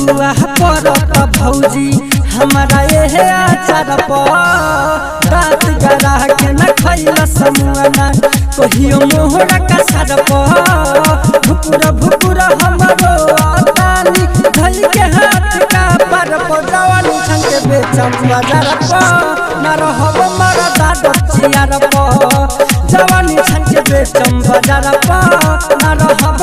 लुआ परत भौजी हमारा ये आचार दाँत गरा के न खैला समुआना कहियो मोहरा का सर भुकुर भुकुर हमारो तानी धल के हाथ का पर जवानी छन के बेचम बाजार न रहब मारा दादचियार जवानी छन के बेचम बाजार न रहब